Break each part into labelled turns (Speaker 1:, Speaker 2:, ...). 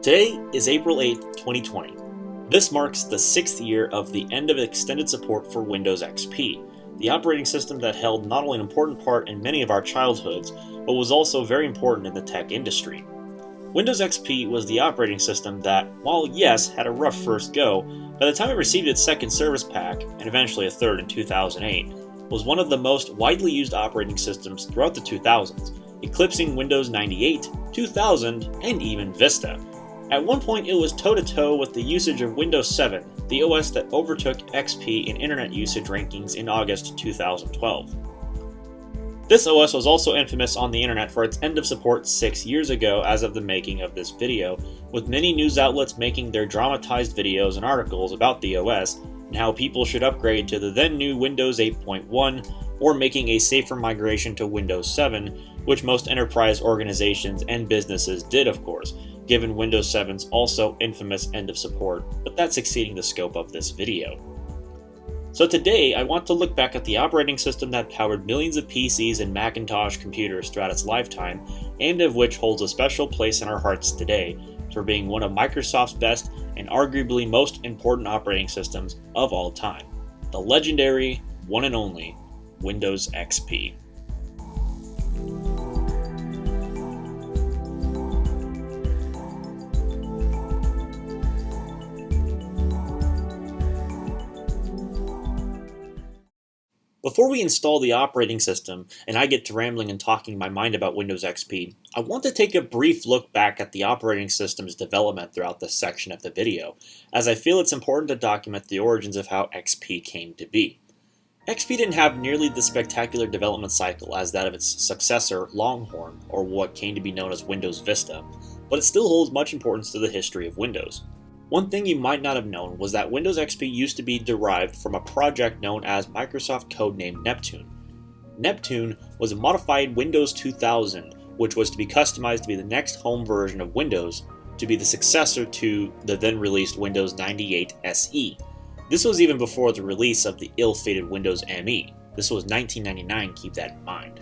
Speaker 1: Today is April 8th, 2020. This marks the 6th year of the end of extended support for Windows XP, the operating system that held not only an important part in many of our childhoods, but was also very important in the tech industry. Windows XP was the operating system that, while yes, had a rough first go, by the time it received its second service pack, and eventually a third in 2008, was one of the most widely used operating systems throughout the 2000s, eclipsing Windows 98, 2000, and even Vista. At one point it was toe-to-toe with the usage of Windows 7, the OS that overtook XP in internet usage rankings in August 2012. This OS was also infamous on the internet for its end of support 6 years ago as of the making of this video, with many news outlets making their dramatized videos and articles about the OS and how people should upgrade to the then new Windows 8.1 or making a safer migration to Windows 7, which most enterprise organizations and businesses did, of course, given Windows 7's also infamous end of support, but that's exceeding the scope of this video. So today, I want to look back at the operating system that powered millions of PCs and Macintosh computers throughout its lifetime, and of which holds a special place in our hearts today, for being one of Microsoft's best and arguably most important operating systems of all time, the legendary, one and only, Windows XP. Before we install the operating system, and I get to rambling and talking my mind about Windows XP, I want to take a brief look back at the operating system's development throughout this section of the video, as I feel it's important to document the origins of how XP came to be. XP didn't have nearly the spectacular development cycle as that of its successor, Longhorn, or what came to be known as Windows Vista, but it still holds much importance to the history of Windows. One thing you might not have known was that Windows XP used to be derived from a project known as Microsoft codename Neptune. Neptune was a modified Windows 2000, which was to be customized to be the next home version of Windows, to be the successor to the then released Windows 98 SE. This was even before the release of the ill-fated Windows ME. This was 1999, keep that in mind.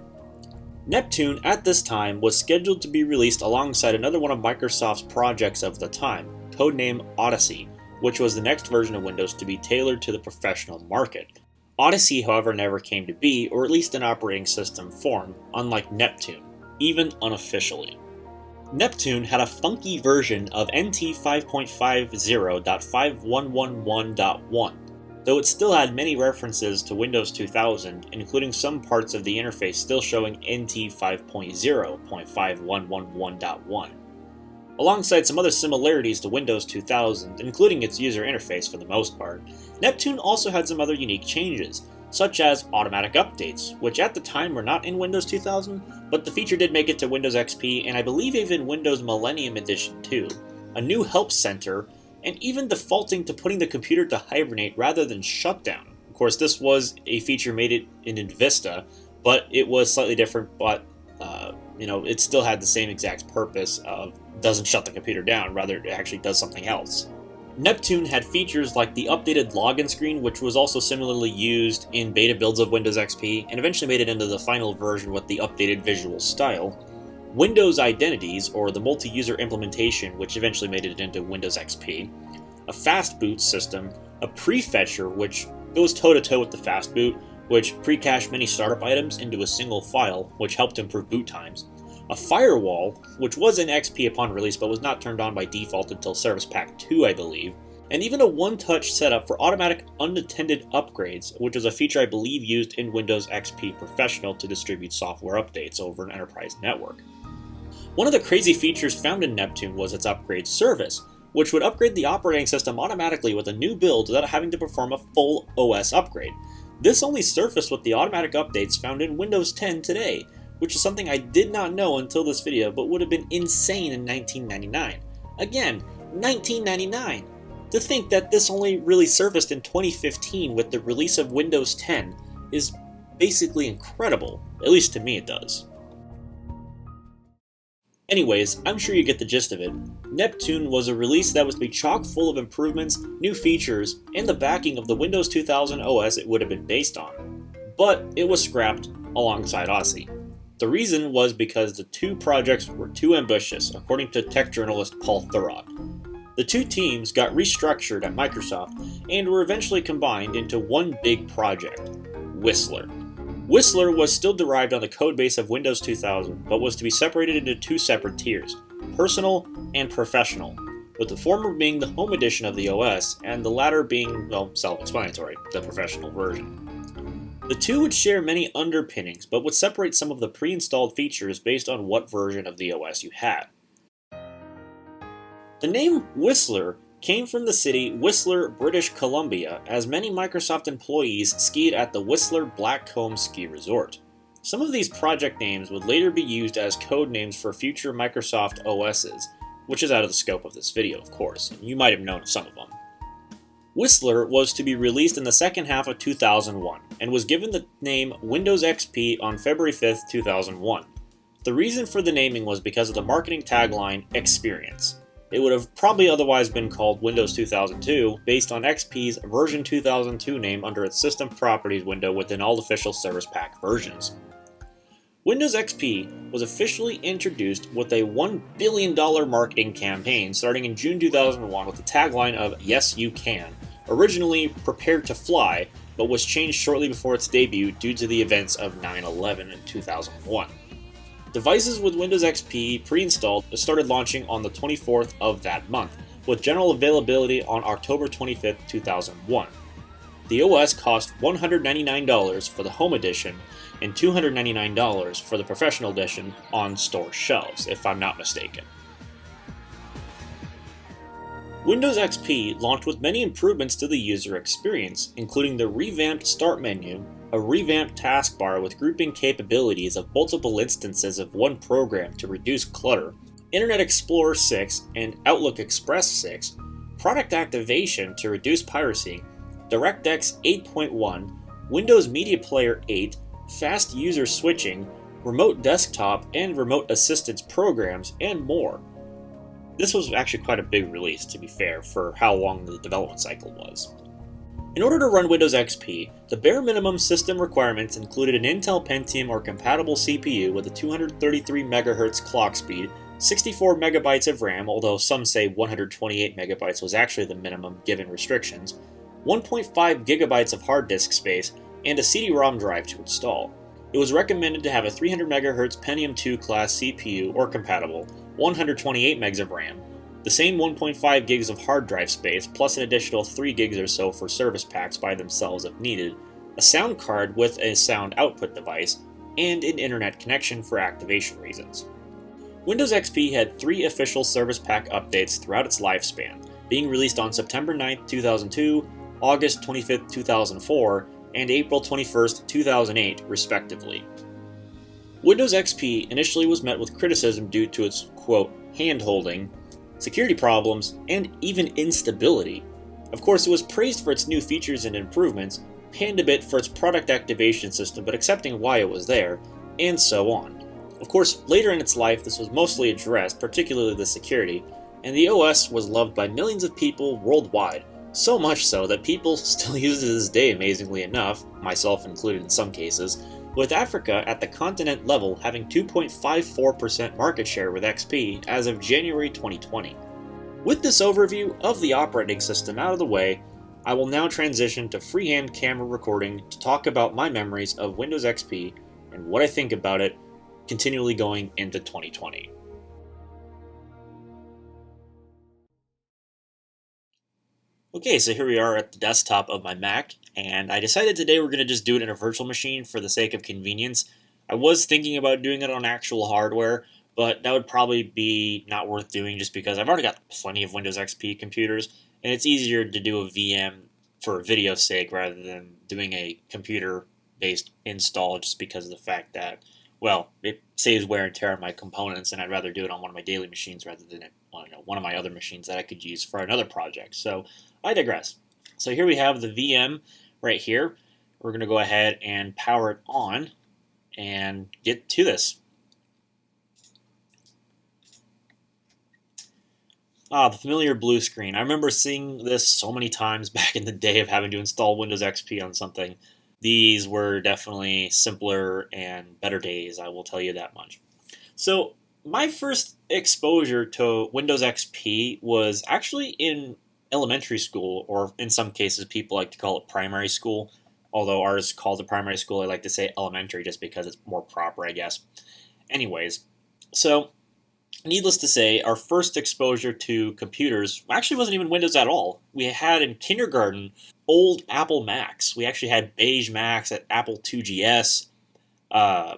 Speaker 1: Neptune at this time was scheduled to be released alongside another one of Microsoft's projects of the time, codename Odyssey, which was the next version of Windows to be tailored to the professional market. Odyssey, however, never came to be, or at least in operating system form, unlike Neptune, even unofficially. Neptune had a funky version of NT 5.50.5111.1, though it still had many references to Windows 2000, including some parts of the interface still showing NT 5.0.5111.1. Alongside some other similarities to Windows 2000, including its user interface for the most part, Neptune also had some other unique changes, such as automatic updates, which at the time were not in Windows 2000, but the feature did make it to Windows XP and I believe even Windows Millennium Edition too, a new help center, and even defaulting to putting the computer to hibernate rather than shut down. Of course, this was a feature made it in Vista, but it was slightly different, but it still had the same exact purpose of doesn't shut the computer down, rather it actually does something else. Neptune had features like the updated login screen, which was also similarly used in beta builds of Windows XP, and eventually made it into the final version with the updated visual style. Windows identities, or the multi-user implementation, which eventually made it into Windows XP. A fast boot system, a prefetcher, which goes toe-to-toe with the fast boot, which pre-cached many startup items into a single file, which helped improve boot times. A firewall, which was in XP upon release but was not turned on by default until Service Pack 2, I believe, and even a one-touch setup for automatic unattended upgrades, which is a feature I believe used in Windows XP Professional to distribute software updates over an enterprise network. One of the crazy features found in Neptune was its upgrade service, which would upgrade the operating system automatically with a new build without having to perform a full OS upgrade. This only surfaced with the automatic updates found in Windows 10 today, which is something I did not know until this video, but would have been insane in 1999. Again, 1999! To think that this only really surfaced in 2015 with the release of Windows 10 is basically incredible, at least to me it does. Anyways, I'm sure you get the gist of it. Neptune was a release that was to be chock full of improvements, new features, and the backing of the Windows 2000 OS it would have been based on. But it was scrapped alongside Odyssey. The reason was because the two projects were too ambitious, according to tech journalist Paul Thurrott. The two teams got restructured at Microsoft and were eventually combined into one big project, Whistler. Whistler was still derived on the codebase of Windows 2000, but was to be separated into two separate tiers, Personal and Professional, with the former being the home edition of the OS and the latter being, well, self-explanatory, the professional version. The two would share many underpinnings, but would separate some of the pre-installed features based on what version of the OS you had. The name Whistler came from the city Whistler, British Columbia, as many Microsoft employees skied at the Whistler Blackcomb Ski Resort. Some of these project names would later be used as code names for future Microsoft OSs, which is out of the scope of this video, of course, and you might have known some of them. Whistler was to be released in the second half of 2001, and was given the name Windows XP on February 5th, 2001. The reason for the naming was because of the marketing tagline, Experience. It would have probably otherwise been called Windows 2002, based on XP's version 2002 name under its System Properties window within all official Service Pack versions. Windows XP was officially introduced with a $1 billion marketing campaign starting in June 2001 with the tagline of Yes You Can, originally Prepared to Fly, but was changed shortly before its debut due to the events of 9/11 in 2001. Devices with Windows XP pre-installed started launching on the 24th of that month, with general availability on October 25th, 2001. The OS cost $199 for the Home Edition and $299 for the Professional Edition on store shelves, if I'm not mistaken. Windows XP launched with many improvements to the user experience, including the revamped Start menu, a revamped taskbar with grouping capabilities of multiple instances of one program to reduce clutter, Internet Explorer 6 and Outlook Express 6, product activation to reduce piracy, DirectX 8.1, Windows Media Player 8, fast user switching, remote desktop and remote assistance programs, and more. This was actually quite a big release, to be fair, for how long the development cycle was. In order to run Windows XP, the bare minimum system requirements included an Intel Pentium or compatible CPU with a 233 MHz clock speed, 64 MB of RAM, although some say 128 MB was actually the minimum given restrictions, 1.5 GB of hard disk space, and a CD-ROM drive to install. It was recommended to have a 300 MHz Pentium 2 class CPU or compatible, 128 MB of RAM, the same 1.5 gigs of hard drive space, plus an additional 3 gigs or so for service packs by themselves if needed, a sound card with a sound output device, and an internet connection for activation reasons. Windows XP had 3 official service pack updates throughout its lifespan, being released on September 9, 2002, August 25, 2004, and April 21, 2008, respectively. Windows XP initially was met with criticism due to its, quote, hand-holding, security problems, and even instability. Of course, it was praised for its new features and improvements, panned a bit for its product activation system but accepting why it was there, and so on. Of course, later in its life this was mostly addressed, particularly the security, and the OS was loved by millions of people worldwide, so much so that people still use it to this day amazingly enough, myself included in some cases, with Africa at the continent level having 2.54% market share with XP as of January 2020. With this overview of the operating system out of the way, I will now transition to freehand camera recording to talk about my memories of Windows XP and what I think about it continually going into 2020. Okay, so here we are at the desktop of my Mac, and I decided today we're going to just do it in a virtual machine for the sake of convenience. I was thinking about doing it on actual hardware, but that would probably be not worth doing just because I've already got plenty of Windows XP computers, and it's easier to do a VM for video's sake rather than doing a computer-based install just because of the fact that, well, it saves wear and tear on my components, and I'd rather do it on one of my daily machines rather than one of my other machines that I could use for another project. So I digress. So here we have the VM right here. We're going to go ahead and power it on and get to this. The familiar blue screen. I remember seeing this so many times back in the day of having to install Windows XP on something. These were definitely simpler and better days, I will tell you that much. So, my first exposure to Windows XP was actually in elementary school, or in some cases, people like to call it primary school. Although ours is called the primary school, I like to say elementary just because it's more proper, I guess. Anyways, so needless to say, our first exposure to computers actually wasn't even Windows at all. We had in kindergarten old Apple Macs. We actually had beige Macs at Apple IIgs.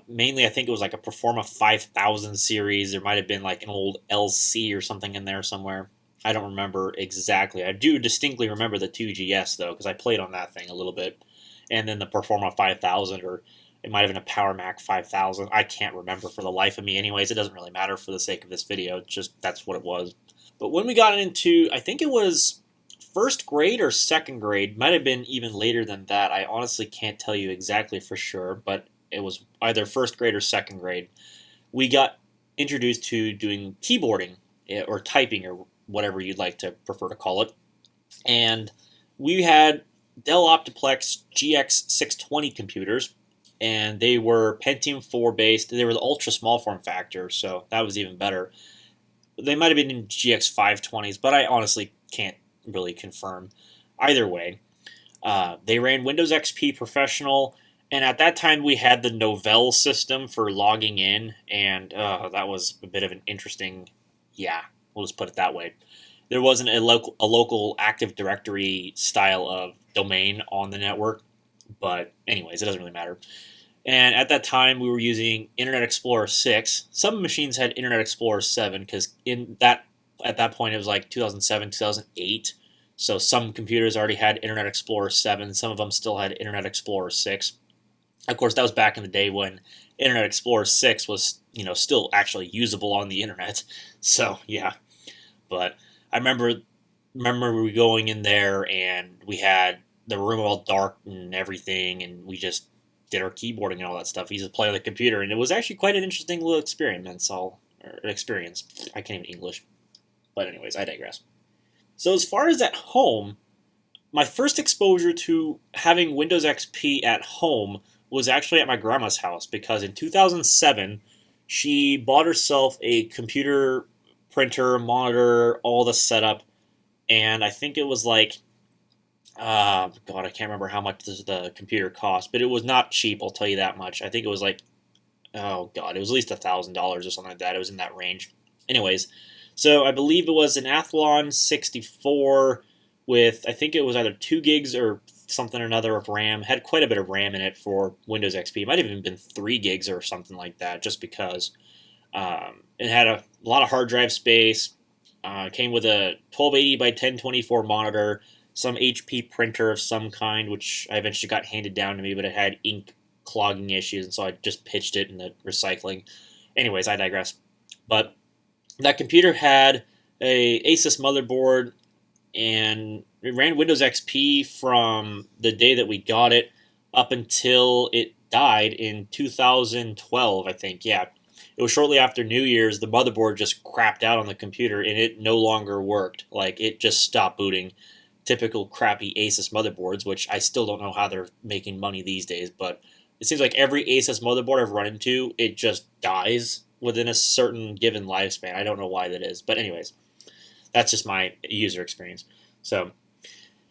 Speaker 1: Mainly, I think it was like a Performa 5000 series. There might have been like an old LC or something in there somewhere. I don't remember exactly. I do distinctly remember the 2GS though, because I played on that thing a little bit. And then the Performa 5000, or it might have been a Power Mac 5000. I can't remember for the life of me. Anyways, it doesn't really matter for the sake of this video. It's just that's what it was. But when we got into, I think it was first grade or second grade, might have been even later than that. I honestly can't tell you exactly for sure, but it was either first grade or second grade. We got introduced to doing keyboarding or typing or whatever you'd like to prefer to call it. And we had Dell Optiplex GX620 computers, and they were Pentium 4 based. They were the ultra small form factor, so that was even better. They might have been in GX520s, but I honestly can't really confirm. Either way, they ran Windows XP Professional, and at that time we had the Novell system for logging in, and that was a bit of an interesting, yeah, we'll just put it that way. There wasn't a local Active Directory style of domain on the network, but anyways, it doesn't really matter. And at that time, we were using Internet Explorer 6. Some machines had Internet Explorer 7 because at that point it was like 2007, 2008. So some computers already had Internet Explorer 7. Some of them still had Internet Explorer 6. Of course, that was back in the day when Internet Explorer 6 was, still actually usable on the internet. So yeah, but I remember we going in there and we had the room all dark and everything, and we just did our keyboarding and all that stuff. We used to play on the computer, and it was actually quite an interesting little experience. I can't even English, but anyways, I digress. So as far as at home, my first exposure to having Windows XP at home was actually at my grandma's house, because in 2007 she bought herself a computer, printer, monitor, all the setup, and I think it was like, God, I can't remember how much the computer cost, but it was not cheap, I'll tell you that much. I think it was like, oh God, it was at least $1,000 or something like that. It was in that range. Anyways, so I believe it was an Athlon 64 with, I think it was either 2 gigs or something or another of RAM. Had quite a bit of RAM in it for Windows XP. It might have even been 3 gigs or something like that, just because. It had a lot of hard drive space. Came with a 1280 by 1024 monitor, some HP printer of some kind, which I eventually got handed down to me, but it had ink clogging issues, and so I just pitched it in the recycling. Anyways, I digress. But that computer had a Asus motherboard, and it ran Windows XP from the day that we got it up until it died in 2012, I think. Yeah. It was shortly after New Year's. The motherboard just crapped out on the computer, and it no longer worked. Like, it just stopped booting. Typical crappy Asus motherboards, which I still don't know how they're making money these days, but it seems like every Asus motherboard I've run into, it just dies within a certain given lifespan. I don't know why that is, but anyways, that's just my user experience. So,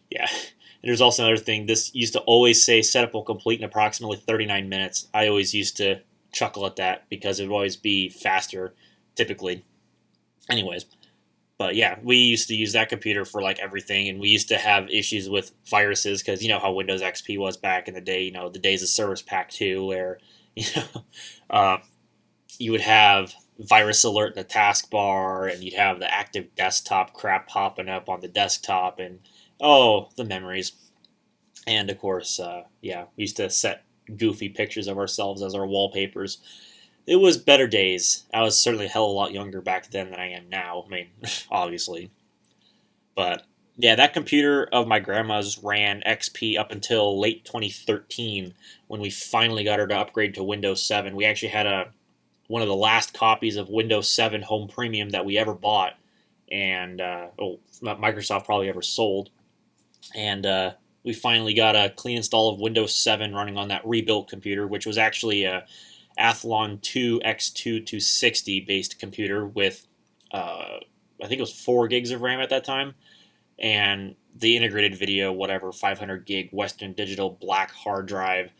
Speaker 1: yeah. And there's also another thing. This used to always say setup will complete in approximately 39 minutes. I always used to chuckle at that because it would always be faster, typically. Anyways, but yeah, we used to use that computer for like everything, and we used to have issues with viruses because you know how Windows XP was back in the day. You know, the days of Service Pack 2, where you know you would have virus alert in the taskbar, and you'd have the active desktop crap popping up on the desktop, and oh, the memories. And of course, yeah, we used to set goofy pictures of ourselves as our wallpapers. It was better days. I was certainly a hell of a lot younger back then than I am now. I mean, obviously. But yeah, that computer of my grandma's ran XP up until late 2013 when we finally got her to upgrade to Windows 7. We actually had one of the last copies of Windows 7 Home Premium that we ever bought, and Microsoft probably ever sold. And we finally got a clean install of Windows 7 running on that rebuilt computer, which was actually a Athlon 2 X2 260 based computer with, I think it was 4 gigs of RAM at that time, and the integrated video, whatever, 500 gig Western Digital black hard drive.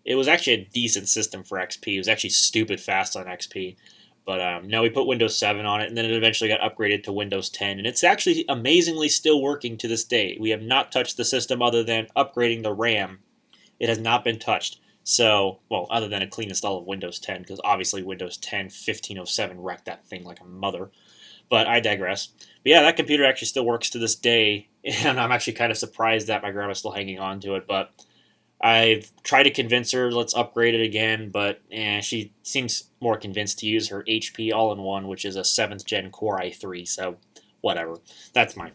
Speaker 1: It was actually a decent system for XP. It was actually stupid fast on XP. But no, we put Windows 7 on it, and then it eventually got upgraded to Windows 10. And it's actually amazingly still working to this day. We have not touched the system other than upgrading the RAM. It has not been touched. So, well, other than a clean install of Windows 10, because obviously Windows 10 1507 wrecked that thing like a mother. But I digress. But yeah, that computer actually still works to this day, and I'm actually kind of surprised that my grandma's still hanging on to it. But I've tried to convince her, let's upgrade it again, but she seems more convinced to use her HP All-in-One, which is a 7th Gen Core i3, so whatever. That's my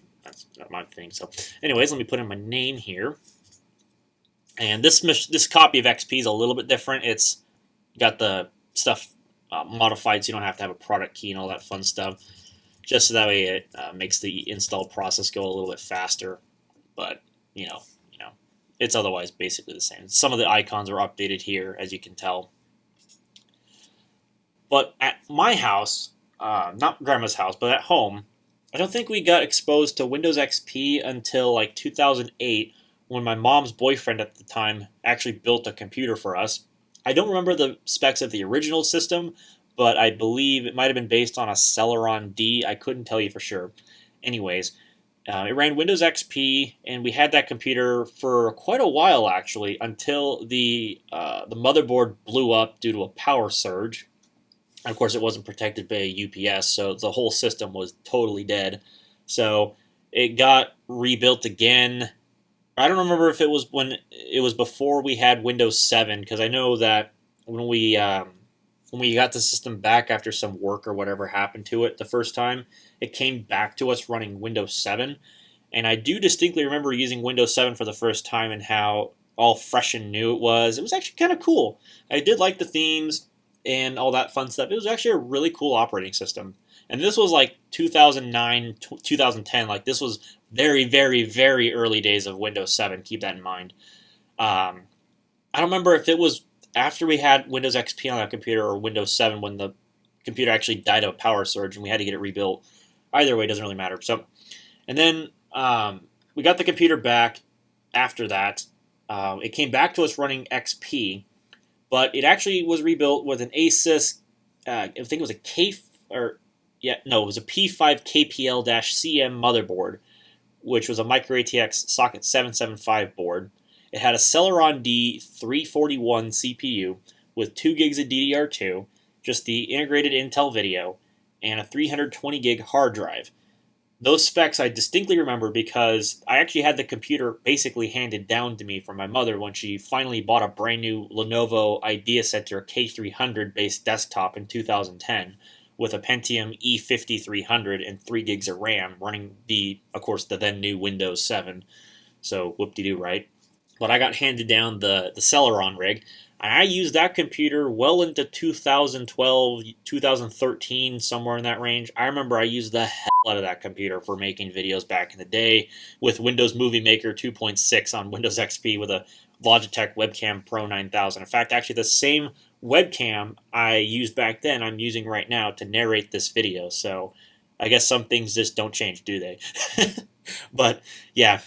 Speaker 1: thing. So anyways, let me put in my name here. And this copy of XP is a little bit different. It's got the stuff modified so you don't have to have a product key and all that fun stuff, just so that way it makes the install process go a little bit faster. But, it's otherwise basically the same. Some of the icons are updated here, as you can tell. But at my house, not Grandma's house, but at home, I don't think we got exposed to Windows XP until like 2008, when my mom's boyfriend at the time actually built a computer for us. I don't remember the specs of the original system, but I believe it might have been based on a Celeron D. I couldn't tell you for sure. Anyways, it ran Windows XP, and we had that computer for quite a while, actually, until the motherboard blew up due to a power surge. Of course, it wasn't protected by a UPS, so the whole system was totally dead. So it got rebuilt again. I don't remember if it was when it was before we had Windows 7, because I know that when we got the system back after some work or whatever happened to it the first time, it came back to us running Windows 7. And I do distinctly remember using Windows 7 for the first time and how all fresh and new it was. It was actually kind of cool. I did like the themes and all that fun stuff. It was actually a really cool operating system. And this was like 2009, 2010. Like, this was very, very, very early days of Windows 7. Keep that in mind. I don't remember if it was after we had Windows XP on that computer or Windows 7 when the computer actually died of a power surge and we had to get it rebuilt. Either way, it doesn't really matter. So, and then we got the computer back after that. It came back to us running XP, but it actually was rebuilt with an Asus, I think it was it was a P5 KPL-CM motherboard, which was a Micro ATX socket 775 board. It had a Celeron D 341 CPU with 2 gigs of DDR2, just the integrated Intel video, and a 320 gig hard drive. Those specs I distinctly remember because I actually had the computer basically handed down to me from my mother when she finally bought a brand new Lenovo Idea Center K300 based desktop in 2010 with a Pentium E5300 and 3 gigs of RAM running of course, the then new Windows 7. So whoop-de-doo, right? But I got handed down the Celeron rig, and I used that computer well into 2012, 2013, somewhere in that range. I remember I used the hell out of that computer for making videos back in the day with Windows Movie Maker 2.6 on Windows XP with a Logitech Webcam Pro 9000. In fact, actually the same webcam I used back then I'm using right now to narrate this video, so I guess some things just don't change, do they? But yeah,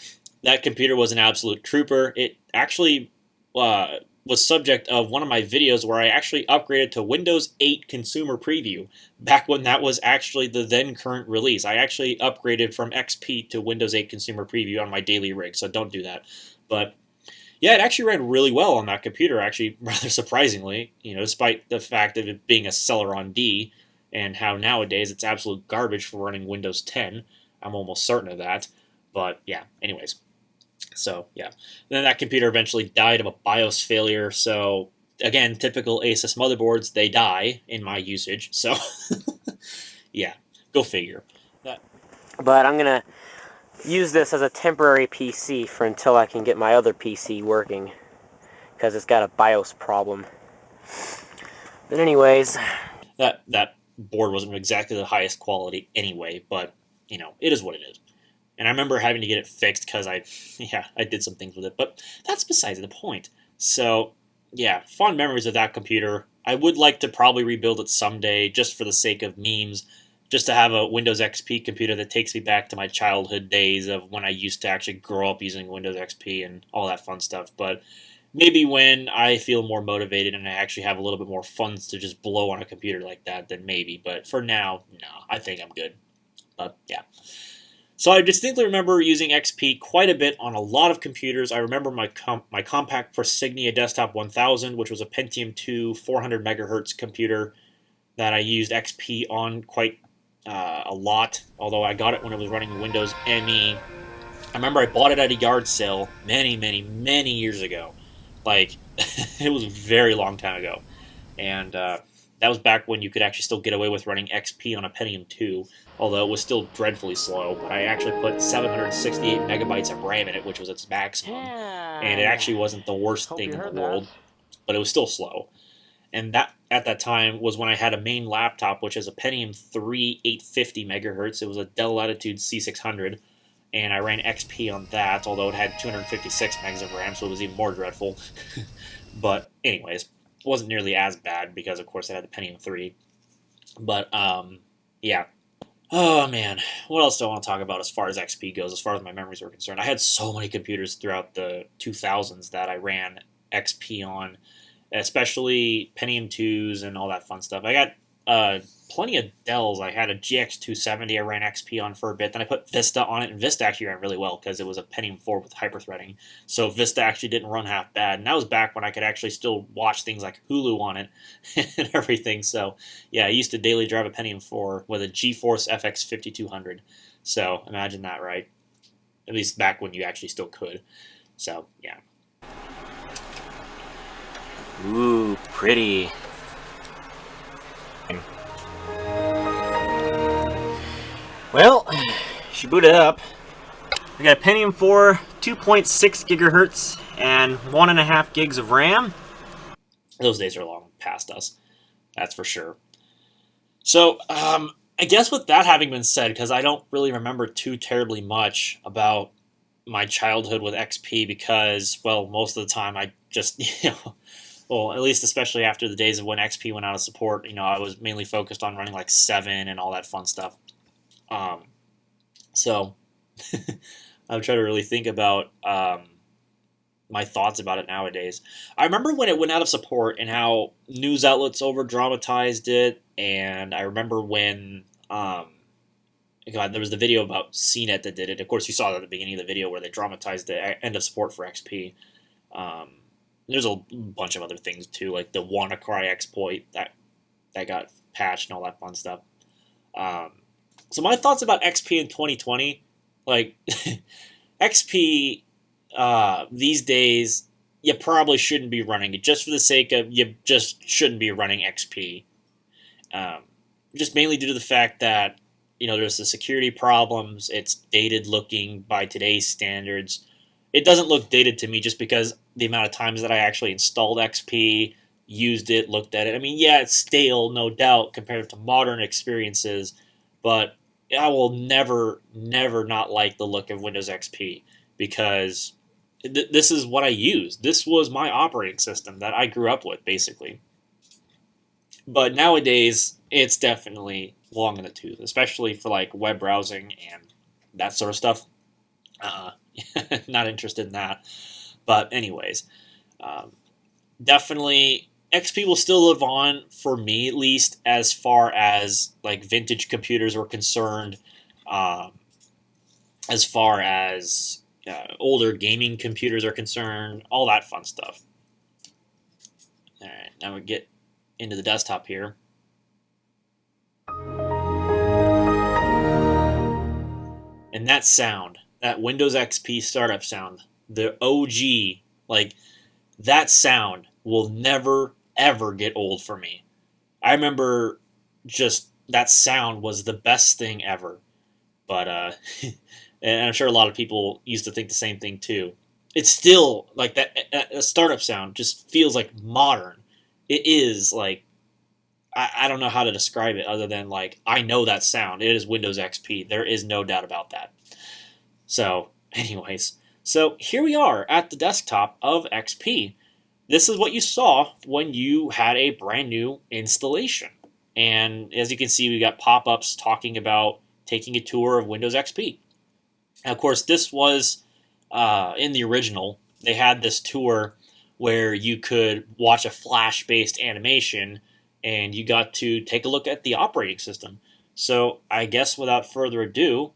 Speaker 1: that computer was an absolute trooper. It actually was subject of one of my videos where I actually upgraded to Windows 8 Consumer Preview, back when that was actually the then current release. I actually upgraded from XP to Windows 8 Consumer Preview on my daily rig, so don't do that. But yeah, it actually ran really well on that computer, actually, rather surprisingly, despite the fact of it being a Celeron D, and how nowadays it's absolute garbage for running Windows 10. I'm almost certain of that. But yeah, anyways. So yeah, then that computer eventually died of a BIOS failure. So again, typical Asus motherboards, they die in my usage. So yeah, go figure.
Speaker 2: But I'm gonna use this as a temporary PC for until I can get my other PC working, because it's got a BIOS problem. But anyways,
Speaker 1: that board wasn't exactly the highest quality anyway, but it is what it is. And I remember having to get it fixed because I did some things with it. But that's besides the point. So, yeah, fond memories of that computer. I would like to probably rebuild it someday just for the sake of memes, just to have a Windows XP computer that takes me back to my childhood days of when I used to actually grow up using Windows XP and all that fun stuff. But maybe when I feel more motivated and I actually have a little bit more funds to just blow on a computer like that, then maybe. But for now, no, I think I'm good. But yeah. So I distinctly remember using XP quite a bit on a lot of computers. I remember my compact Prosignia Desktop 1000, which was a Pentium 2 400 megahertz computer that I used XP on quite a lot, although I got it when it was running Windows ME. I remember I bought it at a yard sale many, many, many years ago. Like, it was a very long time ago. And that was back when you could actually still get away with running XP on a Pentium 2, although it was still dreadfully slow. But I actually put 768 megabytes of RAM in it, which was its maximum. And it actually wasn't the worst thing in the world, but it was still slow. And that at that time was when I had a main laptop, which is a Pentium 3 850 megahertz. It was a Dell Latitude C600, and I ran XP on that, although it had 256 megs of RAM, so it was even more dreadful. But anyways, it wasn't nearly as bad because, of course, I had the Pentium 3. But, yeah. Oh, man. What else do I want to talk about as far as XP goes, as far as my memories were concerned? I had so many computers throughout the 2000s that I ran XP on, especially Pentium 2s and all that fun stuff. I got plenty of Dells. I had a GX270 I ran XP on for a bit. Then I put Vista on it, and Vista actually ran really well because it was a Pentium 4 with hyperthreading. So Vista actually didn't run half bad. And that was back when I could actually still watch things like Hulu on it and everything. So, yeah, I used to daily drive a Pentium 4 with a GeForce FX 5200. So imagine that, right? At least back when you actually still could. So, yeah.
Speaker 2: Ooh, pretty. Well, she booted up. We got a Pentium 4, 2.6 gigahertz, and 1.5 gigs of RAM.
Speaker 1: Those days are long past us, that's for sure. So, I guess with that having been said, because I don't really remember too terribly much about my childhood with XP, because, well, most of the time I just, well, at least especially after the days of when XP went out of support, I was mainly focused on running like 7 and all that fun stuff. So I'm trying to really think about my thoughts about it nowadays. I remember when it went out of support and how news outlets over dramatized it, and I remember when there was the video about CNET that did it. Of course, you saw that at the beginning of the video where they dramatized the end of support for XP. There's a bunch of other things too, like the WannaCry exploit that got patched and all that fun stuff. So my thoughts about XP in 2020, like XP these days, you probably shouldn't be running it just for the sake of you just shouldn't be running XP. Just mainly due to the fact that there's the security problems. It's dated looking by today's standards. It doesn't look dated to me just because the amount of times that I actually installed XP, used it, looked at it. I mean, yeah, it's stale, no doubt, compared to modern experiences, but I will never, never not like the look of Windows XP because this is what I used. This was my operating system that I grew up with, basically. But nowadays, it's definitely long in the tooth, especially for like web browsing and that sort of stuff. Not interested in that. But anyways, definitely XP will still live on for me, at least as far as like vintage computers are concerned. As far as older gaming computers are concerned, all that fun stuff. All right, now we get into the desktop here. And that sound, that Windows XP startup sound, the OG, like that sound will never, ever get old for me. I remember just that sound was the best thing ever. But, and I'm sure a lot of people used to think the same thing too. It's still like that startup sound just feels like modern. It is like, I don't know how to describe it other than like, I know that sound. It is Windows XP. There is no doubt about that. So, anyways, so here we are at the desktop of XP. This is what you saw when you had a brand new installation. And as you can see, we got pop-ups talking about taking a tour of Windows XP. And of course, this was in the original. They had this tour where you could watch a Flash-based animation and you got to take a look at the operating system. So I guess without further ado,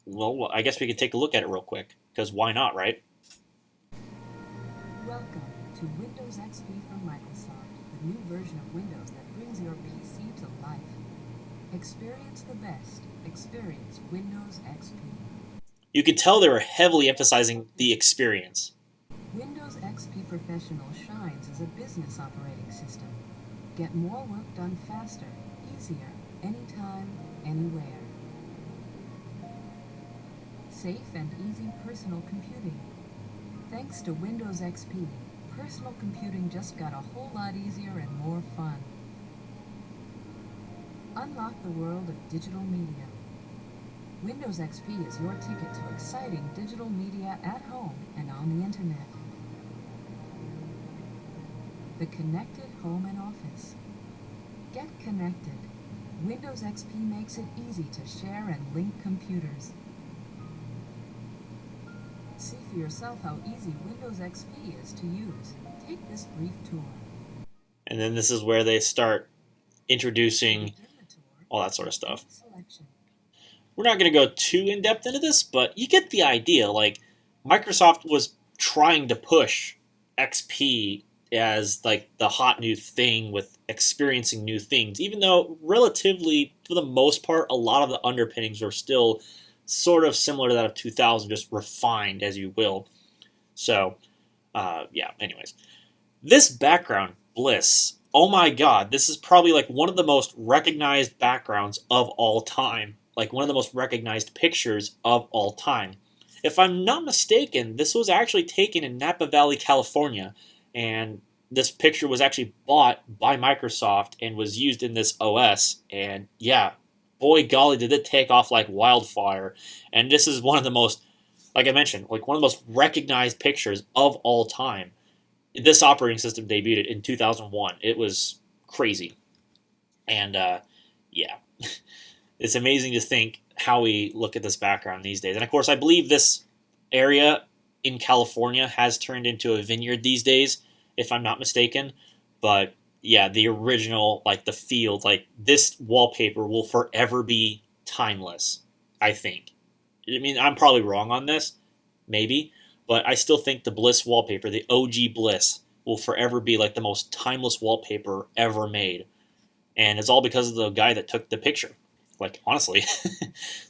Speaker 1: well, I guess we could take a look at it real quick, because why not, right?
Speaker 3: Welcome to Windows XP from Microsoft, the new version of Windows that brings your PC to life. Experience the best. Experience Windows XP.
Speaker 1: You could tell they were heavily emphasizing the experience.
Speaker 3: Windows XP Professional shines as a business operating system. Get more work done faster, easier, anytime, anywhere. Safe and easy personal computing. Thanks to Windows XP, personal computing just got a whole lot easier and more fun. Unlock the world of digital media. Windows XP is your ticket to exciting digital media at home and on the internet. The connected home and office. Get connected. Windows XP makes it easy to share and link computers. See for yourself how easy Windows XP is to use. Take this brief tour.
Speaker 1: And then this is where they start introducing
Speaker 3: Begin the tour.
Speaker 1: all that sort of stuff.
Speaker 3: Selection.
Speaker 1: We're not going to go too in-depth into this, but you get the idea. Like, Microsoft was trying to push XP as like the hot new thing with experiencing new things, even though relatively, for the most part, a lot of the underpinnings were still sort of similar to that of 2000, just refined, as you will. So, yeah, anyways. This background, Bliss, oh my god, this is probably like one of the most recognized backgrounds of all time. Like one of the most recognized pictures of all time. If I'm not mistaken, this was actually taken in Napa Valley, California, and this picture was actually bought by Microsoft and was used in this OS, and yeah, boy golly, did it take off like wildfire. And this is one of the most, like I mentioned, like one of the most recognized pictures of all time. This operating system debuted in 2001. It was crazy. And yeah, it's amazing to think how we look at this background these days. And of course, I believe this area in California has turned into a vineyard these days, if I'm not mistaken. But yeah, the original, like the field, like this wallpaper will forever be timeless, I think. I mean, I'm probably wrong on this, maybe, but I still think the Bliss wallpaper, the OG Bliss, will forever be like the most timeless wallpaper ever made. And it's all because of the guy that took the picture, like honestly.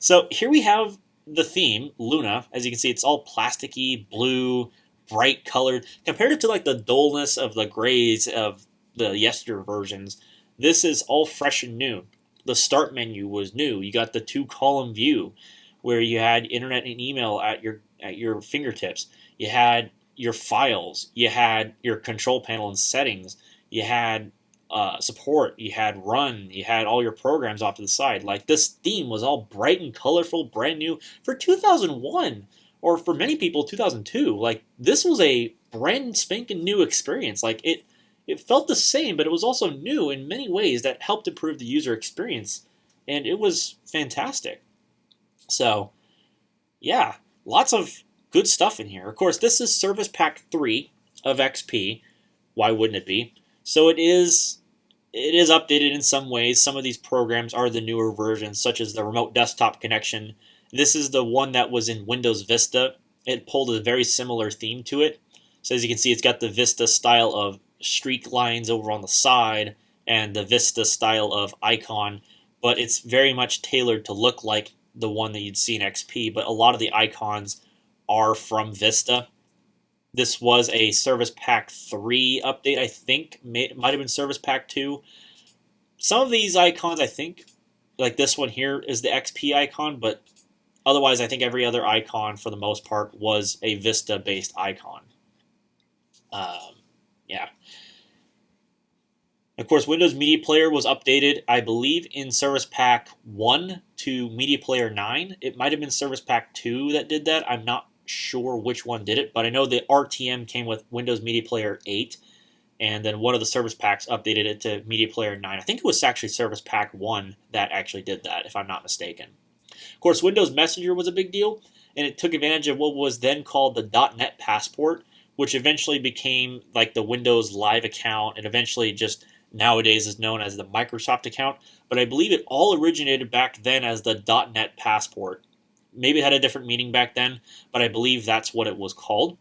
Speaker 1: So here we have the theme, Luna. As you can see, it's all plasticky, blue, bright colored. Compared it to like the dullness of the grays of the yester versions, this is all fresh and new. The start menu was new. You got the 2-column view where you had internet and email at your fingertips. You had your files. You had your control panel and settings. You had support. You had run. You had all your programs off to the side. Like this theme was all bright and colorful, brand new for 2001, or for many people 2002. Like this was a brand spanking new experience. Like it felt the same, but it was also new in many ways that helped improve the user experience, and it was fantastic. So, yeah, lots of good stuff in here. Of course, this is Service Pack 3 of XP. Why wouldn't it be? So it is updated in some ways. Some of these programs are the newer versions, such as the remote desktop connection. This is the one that was in Windows Vista. It pulled a very similar theme to it. So as you can see, it's got the Vista style of streak lines over on the side and the Vista style of icon, but it's very much tailored to look like the one that you'd see in XP, but a lot of the icons are from Vista. This was a Service Pack 3 update, I think. Might have been Service Pack 2. Some of these icons, I think, like this one here is the XP icon, but otherwise I think every other icon, for the most part, was a Vista-based icon. Yeah. Of course, Windows Media Player was updated, I believe, in Service Pack 1 to Media Player 9. It might have been Service Pack 2 that did that. I'm not sure which one did it, but I know the RTM came with Windows Media Player 8, and then one of the service packs updated it to Media Player 9. I think it was actually Service Pack 1 that actually did that, if I'm not mistaken. Of course, Windows Messenger was a big deal, and it took advantage of what was then called the .NET Passport, which eventually became like the Windows Live account, and eventually just nowadays is known as the Microsoft account. But I believe it all originated back then as the .NET Passport. Maybe it had a different meaning back then, but I believe that's what it was called.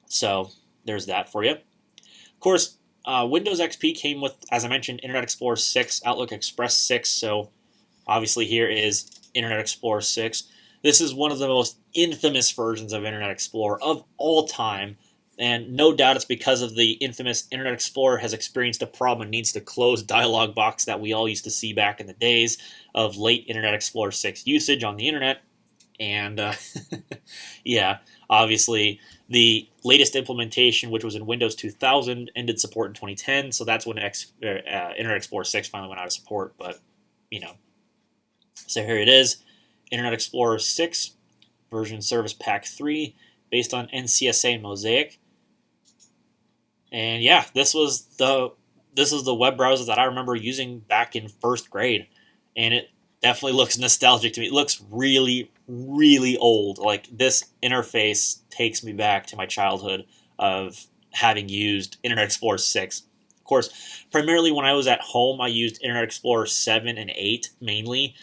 Speaker 1: So there's that for you. Of course, Windows XP came with, as I mentioned, Internet Explorer 6, Outlook Express 6. So obviously here is Internet Explorer 6. This is one of the most infamous versions of Internet Explorer of all time. And no doubt it's because of the infamous Internet Explorer has experienced a problem and needs to close dialog box that we all used to see back in the days of late Internet Explorer 6 usage on the internet. And yeah, obviously the latest implementation, which was in Windows 2000, ended support in 2010. So that's when Internet Explorer 6 finally went out of support. But, you know, so here it is, Internet Explorer 6, version Service Pack 3, based on NCSA Mosaic. And yeah, this is the web browser that I remember using back in first grade, and it definitely looks nostalgic to me. It looks really, really old. Like, this interface takes me back to my childhood of having used Internet Explorer 6. Of course, primarily when I was at home, I used Internet Explorer 7 and 8 mainly.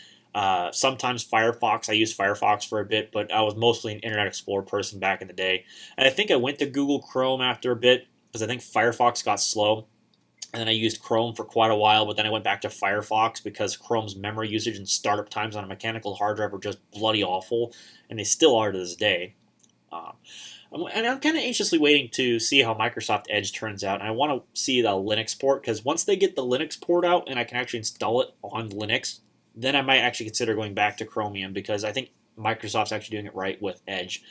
Speaker 1: Sometimes Firefox. I used Firefox for a bit, but I was mostly an Internet Explorer person back in the day. And I think I went to Google Chrome after a bit, because I think Firefox got slow. And then I used Chrome for quite a while, but then I went back to Firefox because Chrome's memory usage and startup times on a mechanical hard drive were just bloody awful, and they still are to this day. And I'm kind of anxiously waiting to see how Microsoft Edge turns out, and I want to see the Linux port, because once they get the Linux port out and I can actually install it on Linux, then I might actually consider going back to Chromium, because I think Microsoft's actually doing it right with Edge,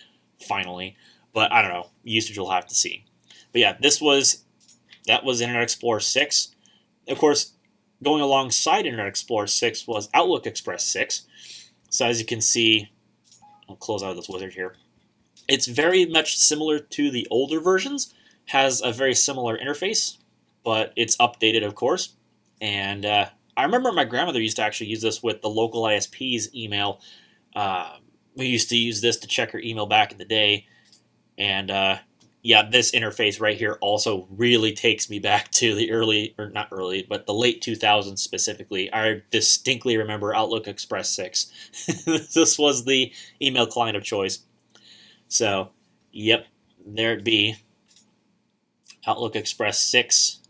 Speaker 1: finally. But I don't know. Usage we'll have to see. But yeah, that was Internet Explorer 6. Of course, going alongside Internet Explorer 6 was Outlook Express 6. So as you can see, I'll close out of this wizard here. It's very much similar to the older versions, has a very similar interface, but it's updated, of course. And I remember my grandmother used to actually use this with the local ISP's email. We used to use this to check her email back in the day. And yeah, this interface right here also really takes me back to the not early, but the late 2000s specifically. I distinctly remember Outlook Express 6. This was the email client of choice. So, yep, there it be. Outlook Express 6.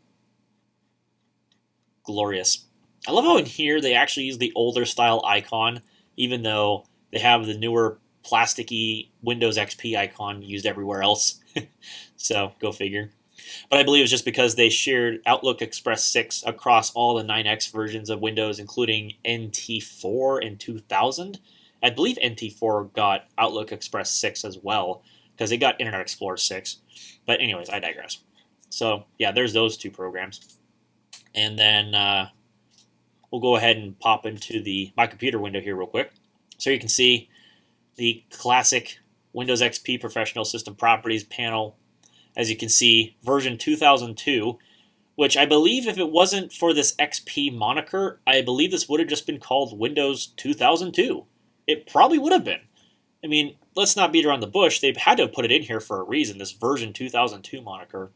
Speaker 1: Glorious. I love how in here they actually use the older style icon, even though they have the newer plasticky Windows XP icon used everywhere else. So, go figure. But I believe it's just because they shared Outlook Express 6 across all the 9X versions of Windows, including NT4 and 2000. I believe NT4 got Outlook Express 6 as well, because they got Internet Explorer 6. But anyways, I digress. So, yeah, there's those two programs. And then we'll go ahead and pop into my computer window here real quick. So you can see the classic Windows XP Professional System Properties panel. As you can see, version 2002, which I believe if it wasn't for this XP moniker, I believe this would have just been called Windows 2002. It probably would have been. I mean, let's not beat around the bush. They've had to have put it in here for a reason, this version 2002 moniker.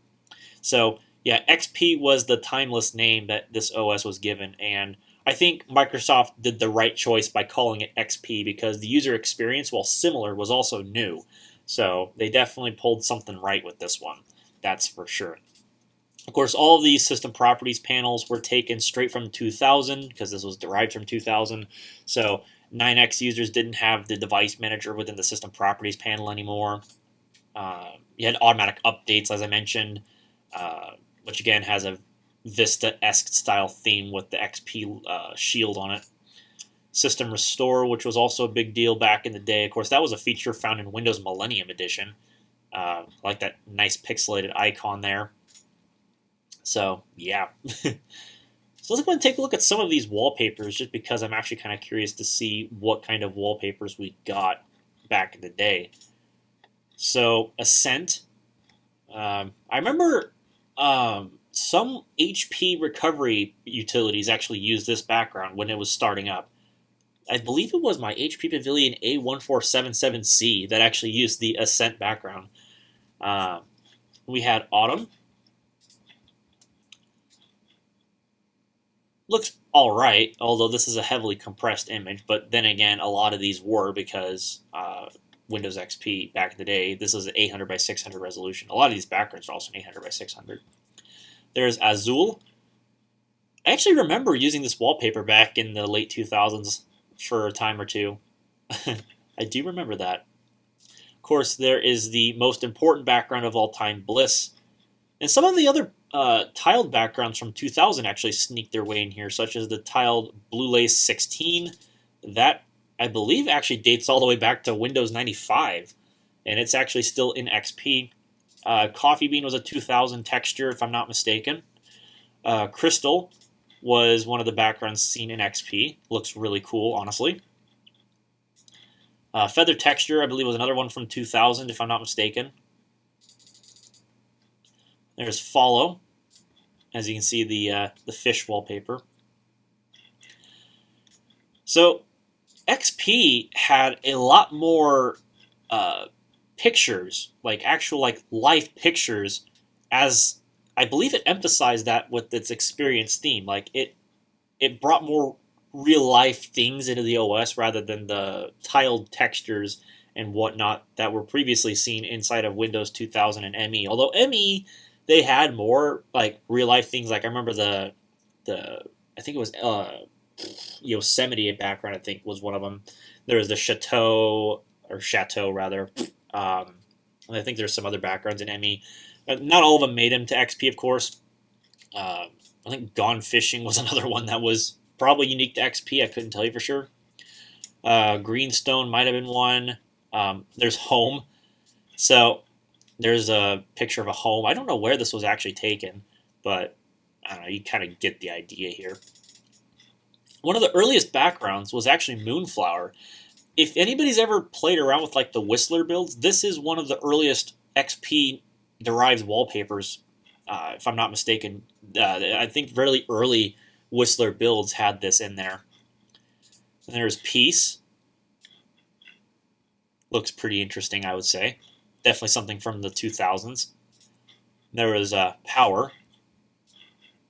Speaker 1: So, yeah, XP was the timeless name that this OS was given, and I think Microsoft did the right choice by calling it XP because the user experience, while similar, was also new. So they definitely pulled something right with this one. That's for sure. Of course, all of these system properties panels were taken straight from 2000 because this was derived from 2000. So 9X users didn't have the device manager within the system properties panel anymore. You had automatic updates, as I mentioned, which again has a Vista-esque style theme with the XP shield on it. System Restore, which was also a big deal back in the day. Of course, that was a feature found in Windows Millennium Edition. Like that nice pixelated icon there. So, yeah. So let's go and take a look at some of these wallpapers, just because I'm actually kind of curious to see what kind of wallpapers we got back in the day. So, Ascent. I remember some HP recovery utilities actually used this background when it was starting up. I believe it was my HP Pavilion A1477C that actually used the Ascent background. We had Autumn. Looks alright, although this is a heavily compressed image, but then again, a lot of these were because Windows XP back in the day, this is an 800 by 600 resolution. A lot of these backgrounds are also 800 by 600. There's Azul. I actually remember using this wallpaper back in the late 2000s for a time or two. I do remember that. Of course, there is the most important background of all time, Bliss. And some of the other tiled backgrounds from 2000 actually sneaked their way in here, such as the tiled Blue Lace 16. That, I believe, actually dates all the way back to Windows 95, and it's actually still in XP. Coffee Bean was a 2000 texture, if I'm not mistaken. Crystal was one of the backgrounds seen in XP. Looks really cool, honestly. Feather Texture, I believe, was another one from 2000, if I'm not mistaken. There's Follow, as you can see, the fish wallpaper. So XP had a lot more pictures, like actual live pictures, as I believe it emphasized that with its experience theme. Like it brought more real life things into the OS rather than the tiled textures and whatnot that were previously seen inside of Windows 2000 and ME. Although ME, they had more like real life things. Like I remember the I think it was Yosemite background. I think was one of them. There was the chateau rather. And I think there's some other backgrounds in ME. Not all of them made them to XP, of course. I think Gone Fishing was another one that was probably unique to XP. I couldn't tell you for sure. Greenstone might have been one. There's Home. So there's a picture of a home. I don't know where this was actually taken, but I don't know. You kind of get the idea here. One of the earliest backgrounds was actually Moonflower. If anybody's ever played around with like the Whistler builds, this is one of the earliest XP derived wallpapers, if I'm not mistaken. I think really early Whistler builds had this in there. And there's Peace. Looks pretty interesting, I would say. Definitely something from the 2000s. There was Power.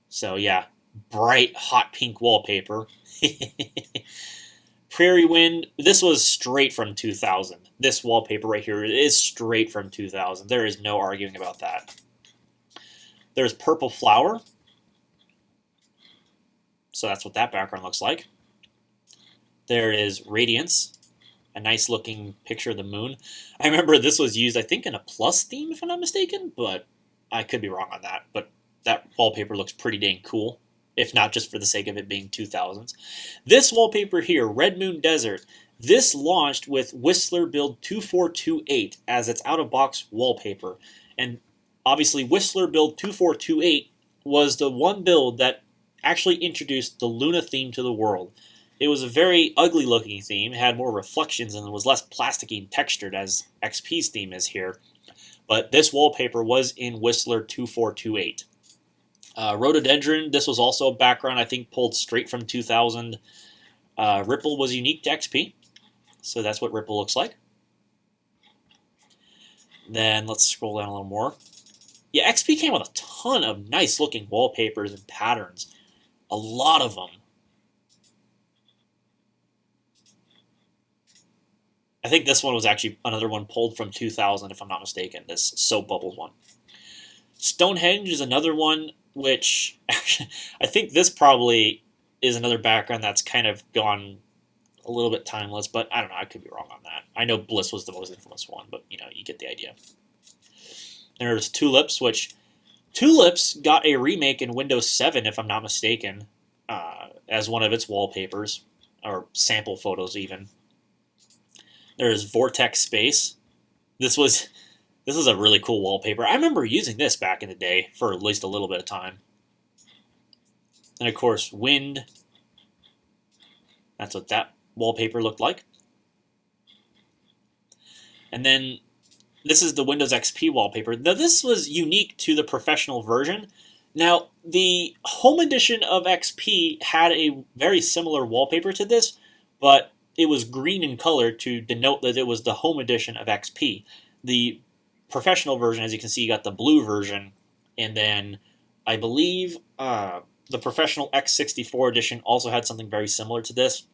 Speaker 1: So yeah, bright hot pink wallpaper. Prairie Wind. This was straight from 2000. This wallpaper right here is straight from 2000. There is no arguing about that. There's Purple Flower. So that's what that background looks like. There is Radiance. A nice looking picture of the moon. I remember this was used, I think, in a Plus theme, if I'm not mistaken, but I could be wrong on that. But that wallpaper looks pretty dang cool, if not just for the sake of it being 2000s. This wallpaper here, Red Moon Desert, this launched with Whistler build 2428 as its out-of-box wallpaper. And obviously Whistler build 2428 was the one build that actually introduced the Luna theme to the world. It was a very ugly looking theme, it had more reflections and was less plasticky and textured as XP's theme is here. But this wallpaper was in Whistler 2428. Rhododendron, this was also a background I think pulled straight from 2000. Ripple was unique to XP, so that's what Ripple looks like. Then let's scroll down a little more. Yeah, XP came with a ton of nice looking wallpapers and patterns. A lot of them. I think this one was actually another one pulled from 2000, if I'm not mistaken, this Soap Bubbles one. Stonehenge is another one, which I think this probably is another background that's kind of gone a little bit timeless, but I don't know, I could be wrong on that. I know Bliss was the most infamous one, but you get the idea. There's Tulips, which Tulips got a remake in Windows 7, if I'm not mistaken, as one of its wallpapers, or sample photos even. There's Vortex Space. This is a really cool wallpaper. I remember using this back in the day for at least a little bit of time. And of course, wind. That's what that wallpaper looked like. And then this is the Windows XP wallpaper. Now this was unique to the professional version. Now the home edition of XP had a very similar wallpaper to this, but it was green in color to denote that it was the home edition of XP. The professional version, as you can see, you got the blue version, and then I believe the professional X64 edition also had something very similar to this.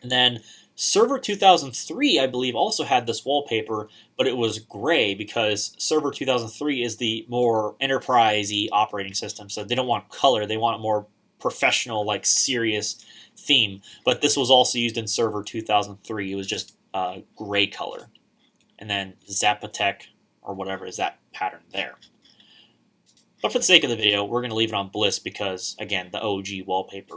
Speaker 1: And then Server 2003, I believe, also had this wallpaper, but it was gray because Server 2003 is the more enterprise-y operating system, so they don't want color, they want a more professional, like serious theme. But this was also used in Server 2003. It was just gray color. And then Zapotec, or whatever, is that pattern there. But for the sake of the video, we're going to leave it on Bliss because, again, the OG wallpaper.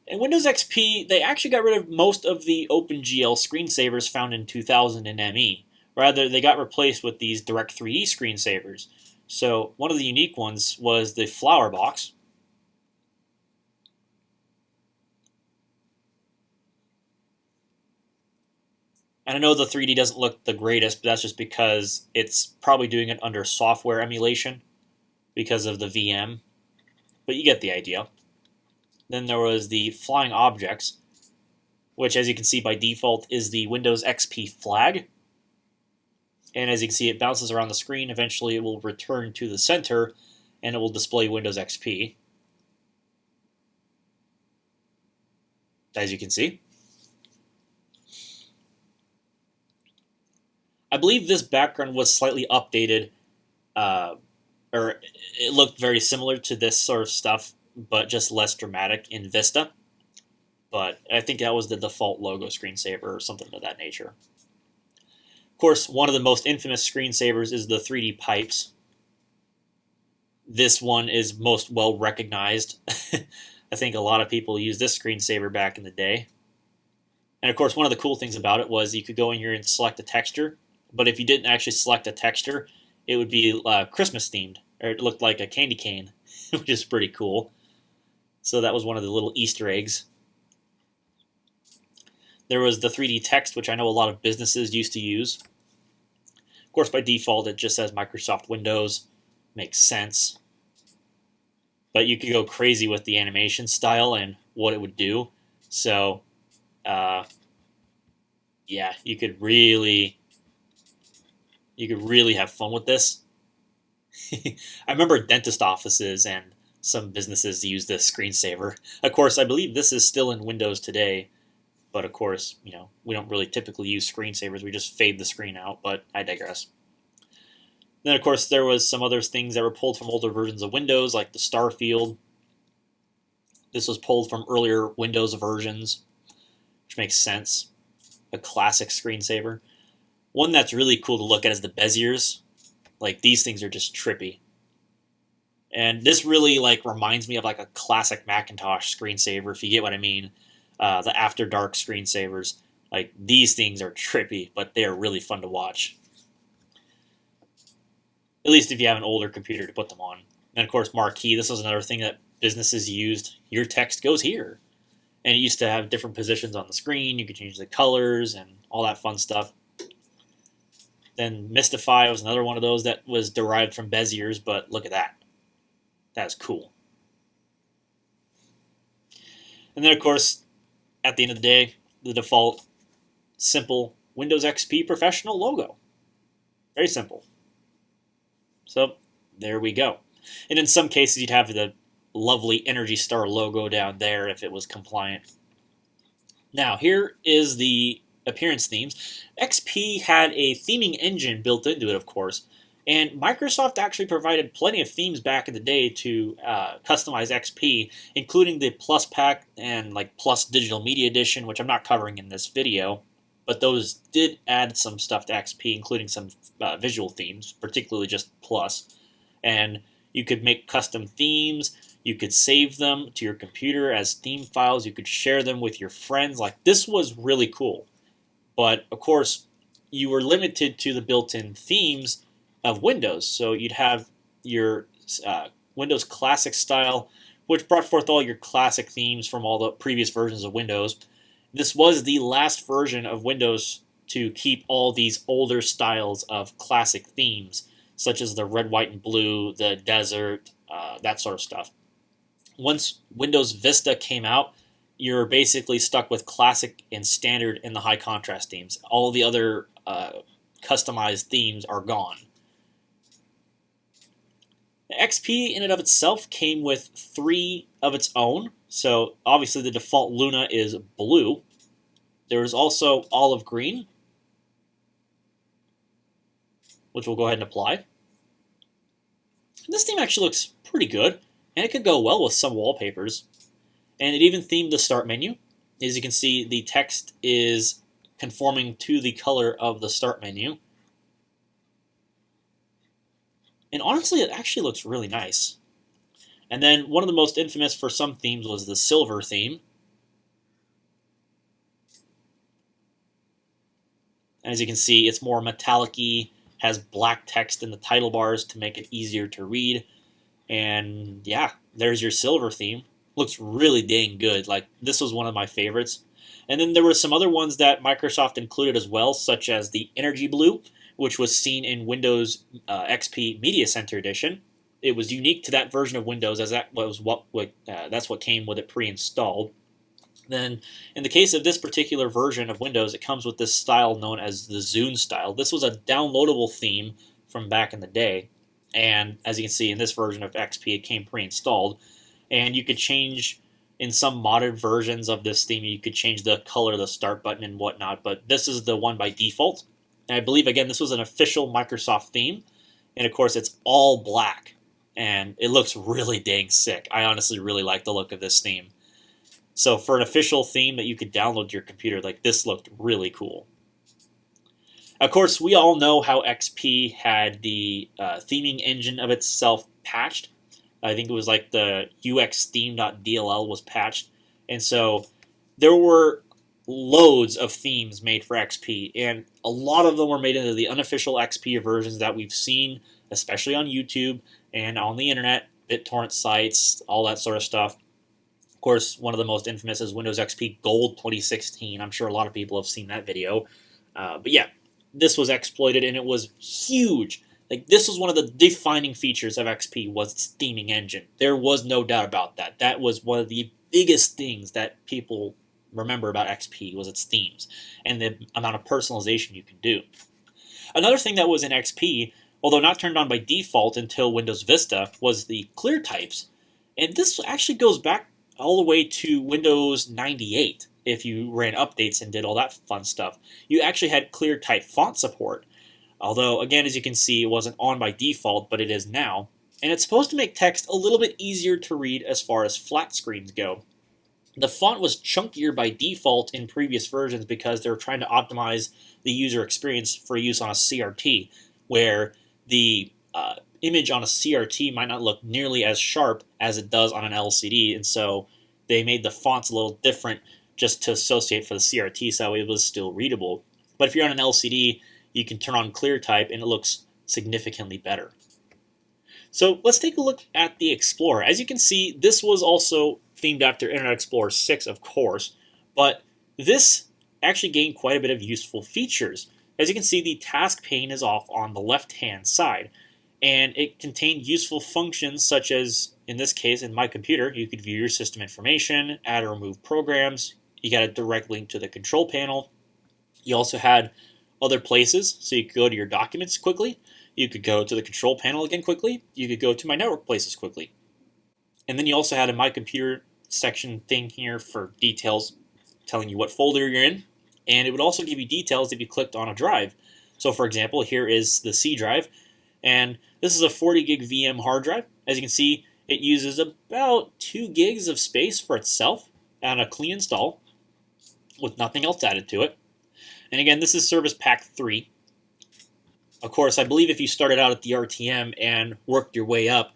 Speaker 1: In Windows XP, they actually got rid of most of the OpenGL screensavers found in 2000 in ME. Rather, they got replaced with these Direct 3D screensavers. So one of the unique ones was the flower box. And I know the 3D doesn't look the greatest, but that's just because it's probably doing it under software emulation because of the VM. But you get the idea. Then there was the flying objects, which, as you can see by default, is the Windows XP flag. And as you can see, it bounces around the screen. Eventually, it will return to the center, and it will display Windows XP. As you can see. I believe this background was slightly updated, or it looked very similar to this sort of stuff, but just less dramatic in Vista. But I think that was the default logo screensaver or something of that nature. Of course, one of the most infamous screensavers is the 3D pipes. This one is most well recognized. I think a lot of people used this screensaver back in the day. And of course, one of the cool things about it was you could go in here and select a texture, but if you didn't actually select a texture, it would be Christmas themed, or it looked like a candy cane, which is pretty cool. So that was one of the little Easter eggs. There was the 3D text, which I know a lot of businesses used to use. Of course, by default, it just says Microsoft Windows. Makes sense. But you could go crazy with the animation style and what it would do. So, yeah, you could really have fun with this. I remember dentist offices and some businesses use this screensaver. Of course, I believe this is still in Windows today, but of course, you know, we don't really typically use screensavers. We just fade the screen out, but I digress. Then, of course, there was some other things that were pulled from older versions of Windows, like the Starfield. This was pulled from earlier Windows versions, which makes sense. A classic screensaver. One that's really cool to look at is the Beziers. Like, these things are just trippy. And this really, like, reminds me of, like, a classic Macintosh screensaver, if you get what I mean. The After Dark screensavers. Like, these things are trippy, but they are really fun to watch. At least if you have an older computer to put them on. And, of course, marquee. This was another thing that businesses used. Your text goes here. And it used to have different positions on the screen. You could change the colors and all that fun stuff. Then Mystify was another one of those that was derived from Beziers, but look at that. That's cool. And then, of course, at the end of the day, the default, simple Windows XP Professional logo. Very simple. So, there we go. And in some cases, you'd have the lovely Energy Star logo down there if it was compliant. Now, here is the appearance themes. XP had a theming engine built into it, of course, and Microsoft actually provided plenty of themes back in the day to customize XP, including the Plus Pack and like Plus Digital Media Edition, which I'm not covering in this video, but those did add some stuff to XP, including some visual themes, particularly just Plus. And you could make custom themes, you could save them to your computer as theme files, you could share them with your friends. Like, this was really cool. But, of course, you were limited to the built-in themes of Windows. So you'd have your Windows Classic style which brought forth all your classic themes from all the previous versions of Windows. This was the last version of Windows to keep all these older styles of classic themes, such as the red, white, and blue, the desert, that sort of stuff. Once Windows Vista came out, you're basically stuck with classic and standard and the high contrast themes. All the other customized themes are gone. The XP in and of itself came with 3 of its own. So obviously the default Luna is blue. There is also olive green, which we'll go ahead and apply. And this theme actually looks pretty good, and it could go well with some wallpapers. And it even themed the start menu. As you can see, the text is conforming to the color of the start menu. And honestly, it actually looks really nice. And then one of the most infamous for some themes was the silver theme. As you can see, it's more metallic-y, has black text in the title bars to make it easier to read. And yeah, there's your silver theme. Looks really dang good. Like, this was one of my favorites. And then there were some other ones that Microsoft included as well, such as the Energy Blue, which was seen in Windows XP Media Center Edition. It was unique to that version of Windows, as that was that's what came with it pre-installed. Then, in the case of this particular version of Windows, it comes with this style known as the Zune style. This was a downloadable theme from back in the day, and as you can see in this version of XP, it came pre-installed. And you could change, in some modded versions of this theme, you could change the color of the start button and whatnot, but this is the one by default. And I believe, again, this was an official Microsoft theme, and of course it's all black, and it looks really dang sick. I honestly really like the look of this theme. So for an official theme that you could download to your computer, like, this looked really cool. Of course, we all know how XP had the theming engine of itself patched. I think it was like the uxtheme.dll was patched. And so there were loads of themes made for XP, and a lot of them were made into the unofficial XP versions that we've seen, especially on YouTube and on the internet, BitTorrent sites, all that sort of stuff. Of course, one of the most infamous is Windows XP Gold 2016. I'm sure a lot of people have seen that video. But yeah, this was exploited, and it was huge. Like, this was one of the defining features of XP, was its theming engine. There was no doubt about that. That was one of the biggest things that people remember about XP, was its themes and the amount of personalization you can do. Another thing that was in XP, although not turned on by default until Windows Vista, was the Cleartypes. And this actually goes back all the way to Windows 98. If you ran updates and did all that fun stuff, you actually had Cleartype font support. Although, again, as you can see, it wasn't on by default, but it is now. And it's supposed to make text a little bit easier to read as far as flat screens go. The font was chunkier by default in previous versions because they were trying to optimize the user experience for use on a CRT, where the image on a CRT might not look nearly as sharp as it does on an LCD, and so they made the fonts a little different just to associate for the CRT so it was still readable. But if you're on an LCD, you can turn on Cleartype and it looks significantly better. So let's take a look at the Explorer. As you can see, this was also themed after Internet Explorer 6, of course, but this actually gained quite a bit of useful features. As you can see, the task pane is off on the left-hand side, and it contained useful functions such as, in this case, in my computer, you could view your system information, add or remove programs, you got a direct link to the control panel. You also had other places, so you could go to your documents quickly, you could go to the control panel again quickly, you could go to my network places quickly. And then you also had a My Computer section thing here for details, telling you what folder you're in, and it would also give you details if you clicked on a drive. So for example, here is the C drive, and this is a 40 gig VM hard drive. As you can see, it uses about 2 gigs of space for itself on a clean install, with nothing else added to it. And again, this is Service Pack 3. Of course, I believe if you started out at the RTM and worked your way up,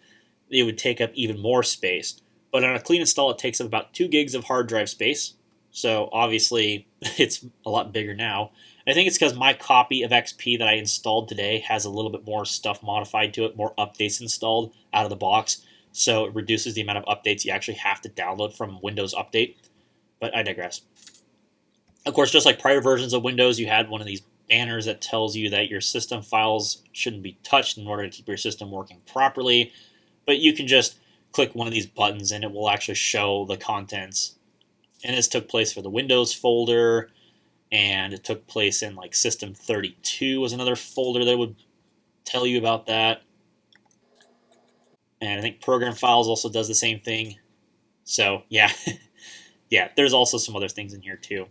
Speaker 1: it would take up even more space. But on a clean install, it takes up about 2 gigs of hard drive space. So obviously, it's a lot bigger now. I think it's because my copy of XP that I installed today has a little bit more stuff modified to it, more updates installed out of the box. so it reduces the amount of updates you actually have to download from Windows Update. But I digress. Of course, just like prior versions of Windows, you had one of these banners that tells you that your system files shouldn't be touched in order to keep your system working properly. But you can just click one of these buttons and it will actually show the contents. And this took place for the Windows folder, and it took place in like System 32 was another folder that would tell you about that. And I think Program Files also does the same thing. So yeah, yeah, there's also some other things in here too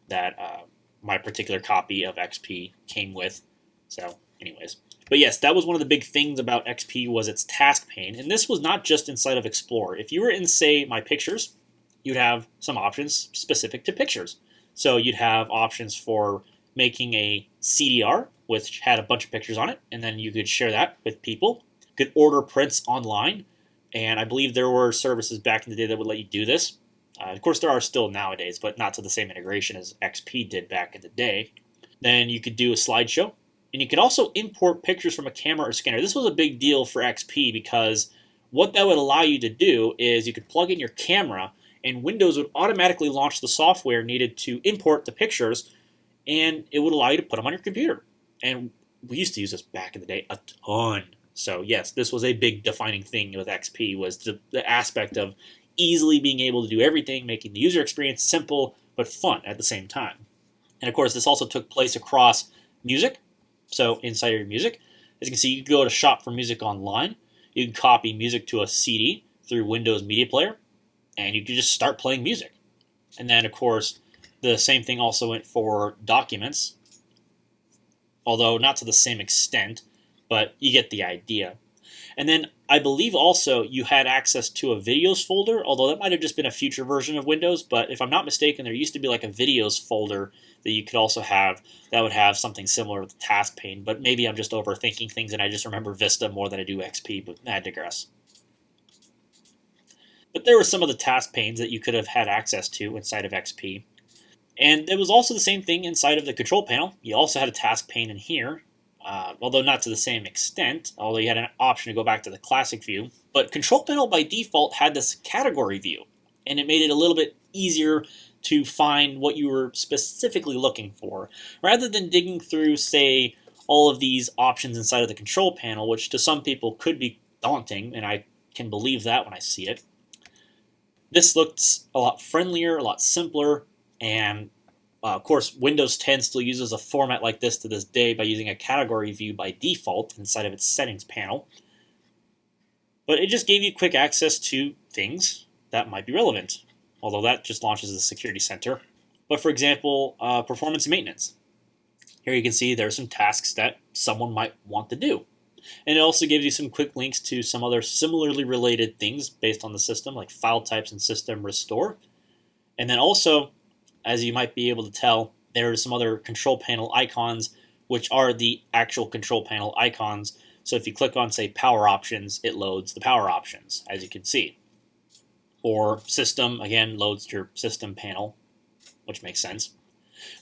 Speaker 1: that my particular copy of XP came with. So anyways, but yes, that was one of the big things about XP was its task pane. And this was not just inside of Explorer. If you were in, say, My Pictures, you'd have some options specific to pictures. So you'd have options for making a CDR, which had a bunch of pictures on it, and then you could share that with people. You could order prints online, and I believe there were services back in the day that would let you do this. Of course, there are still nowadays, but not to the same integration as XP did back in the day. Then you could do a slideshow, and you could also import pictures from a camera or scanner. This was a big deal for XP because what that would allow you to do is you could plug in your camera, and Windows would automatically launch the software needed to import the pictures, and it would allow you to put them on your computer. And we used to use this back in the day a ton. So yes, this was a big defining thing with XP, was the aspect of easily being able to do everything, making the user experience simple but fun at the same time. And of course, this also took place across music. So inside of your music, as you can see, you can go to shop for music online. You can copy music to a CD through Windows Media Player, and you can just start playing music. And then, of course, the same thing also went for documents, although not to the same extent, but you get the idea. And then I believe also you had access to a videos folder, although that might have just been a future version of Windows, but if I'm not mistaken, there used to be like a videos folder that you could also have that would have something similar with the task pane, but maybe I'm just overthinking things and I just remember Vista more than I do XP, but I digress. But there were some of the task panes that you could have had access to inside of XP. And it was also the same thing inside of the control panel. You also had a task pane in here, although not to the same extent, although you had an option to go back to the classic view. But control panel by default had this category view, and it made it a little bit easier to find what you were specifically looking for, rather than digging through, say, all of these options inside of the control panel, which to some people could be daunting, and I can believe that when I see it. This looks a lot friendlier, a lot simpler, and of course, Windows 10 still uses a format like this to this day by using a category view by default inside of its settings panel. But it just gave you quick access to things that might be relevant, although that just launches the security center. But for example, performance maintenance. Here you can see there are some tasks that someone might want to do. And it also gives you some quick links to some other similarly related things based on the system, like file types and system restore. And then also, as you might be able to tell, there are some other control panel icons, which are the actual control panel icons. So if you click on, say, power options, it loads the power options, as you can see. Or system, again, loads your system panel, which makes sense.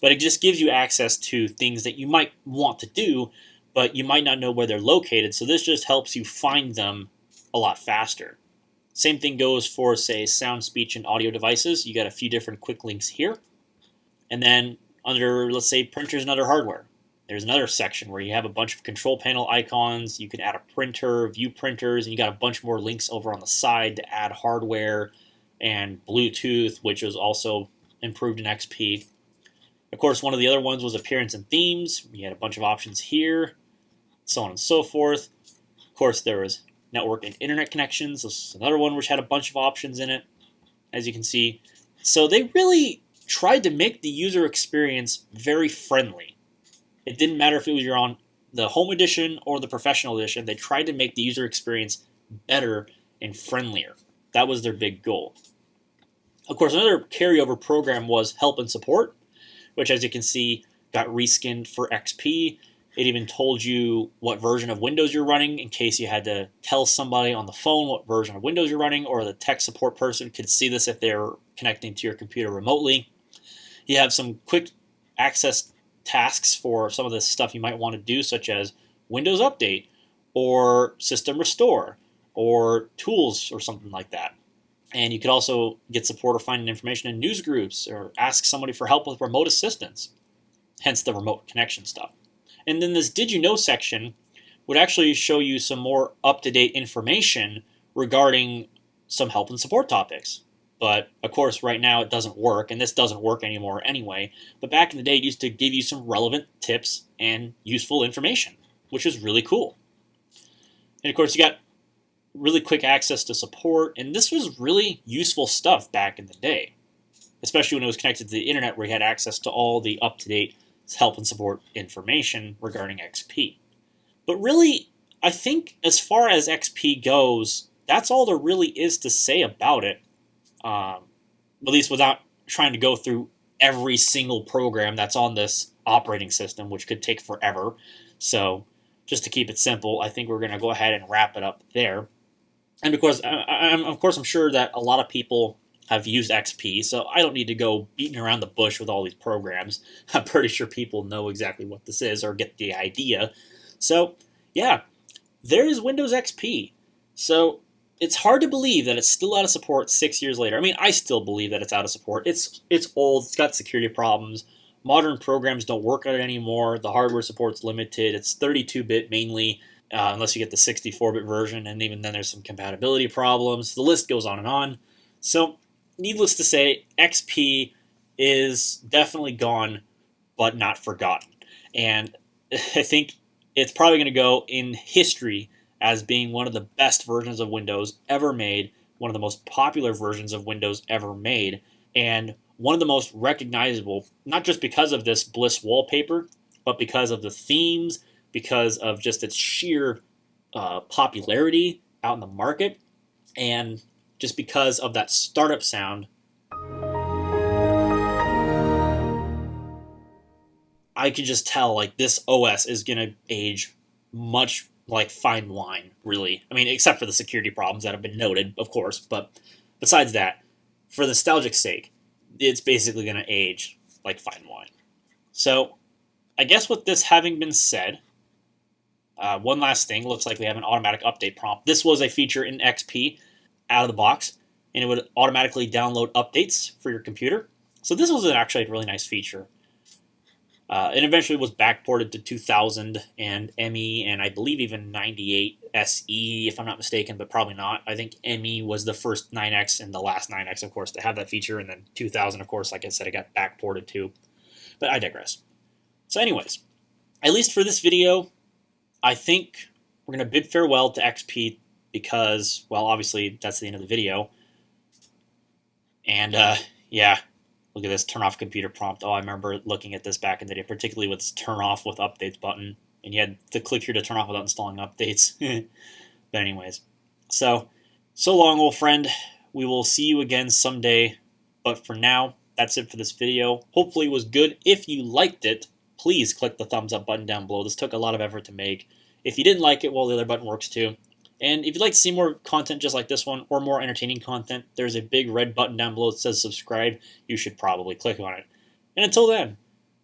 Speaker 1: But it just gives you access to things that you might want to do, but you might not know where they're located, so this just helps you find them a lot faster. Same thing goes for, say, sound, speech, and audio devices. You got a few different quick links here. And then under, let's say, printers and other hardware, there's another section where you have a bunch of control panel icons. You can add a printer, view printers, and you got a bunch more links over on the side to add hardware and Bluetooth, which was also improved in XP. Of course, one of the other ones was appearance and themes. You had a bunch of options here, so on and so forth. Of course, there was network and internet connections. This is another one which had a bunch of options in it, as you can see. So they really tried to make the user experience very friendly. It didn't matter if it was you're on the home edition or the professional edition. They tried to make the user experience better and friendlier. That was their big goal. Of course, another carryover program was help and support, which, as you can see, got reskinned for XP. It even told you what version of Windows you're running in case you had to tell somebody on the phone what version of Windows you're running, or the tech support person could see this if they're connecting to your computer remotely. You have some quick access tasks for some of the stuff you might want to do, such as Windows Update or System Restore or tools or something like that. And you could also get support or find information in news groups or ask somebody for help with remote assistance, hence the remote connection stuff. And then this Did You Know section would actually show you some more up-to-date information regarding some help and support topics. But of course, right now it doesn't work, and this doesn't work anymore anyway. But back in the day, it used to give you some relevant tips and useful information, which is really cool. And of course, you got really quick access to support, and this was really useful stuff back in the day, especially when it was connected to the internet where you had access to all the up-to-date help and support information regarding XP. But really, I think as far as XP goes, that's all there really is to say about it, at least without trying to go through every single program that's on this operating system, which could take forever. So just to keep it simple, I think we're going to go ahead and wrap it up there. And of course, I'm sure that a lot of people have used XP, so I don't need to go beating around the bush with all these programs. I'm pretty sure people know exactly what this is or get the idea. So, yeah, there is Windows XP. So, it's hard to believe that it's still out of support 6 years later. I mean, I still believe that it's out of support. It's old, it's got security problems. Modern programs don't work on it anymore. The hardware support's limited. It's 32-bit mainly. Unless you get the 64-bit version, and even then there's some compatibility problems. The list goes on and on. So, needless to say, XP is definitely gone, but not forgotten. And I think it's probably going to go in history as being one of the best versions of Windows ever made, one of the most popular versions of Windows ever made, and one of the most recognizable, not just because of this Bliss wallpaper, but because of the themes, because of just its sheer popularity out in the market, and just because of that startup sound. I could just tell, like, this OS is going to age much like fine wine, really. I mean, except for the security problems that have been noted, of course, but besides that, for nostalgic sake, it's basically going to age like fine wine. So, I guess with this having been said, one last thing, looks like we have an automatic update prompt. This was a feature in XP out of the box, and it would automatically download updates for your computer. So this was actually a really nice feature. It eventually was backported to 2000 and ME, and I believe even 98 SE, if I'm not mistaken, but probably not. I think ME was the first 9X and the last 9X, of course, to have that feature, and then 2000, of course, like I said, it got backported to. But I digress. So anyways, at least for this video, I think we're going to bid farewell to XP because, well, obviously, that's the end of the video. And, yeah, look at this turn off computer prompt. Oh, I remember looking at this back in the day, particularly with this turn off with updates button. And you had to click here to turn off without installing updates. But anyways, so long, old friend. We will see you again someday. But for now, that's it for this video. Hopefully it was good. If you liked it, please click the thumbs up button down below. This took a lot of effort to make. If you didn't like it, well, the other button works too. And if you'd like to see more content just like this one, or more entertaining content, there's a big red button down below that says subscribe. You should probably click on it. And until then,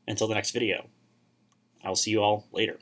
Speaker 1: until the next video, I'll see you all later.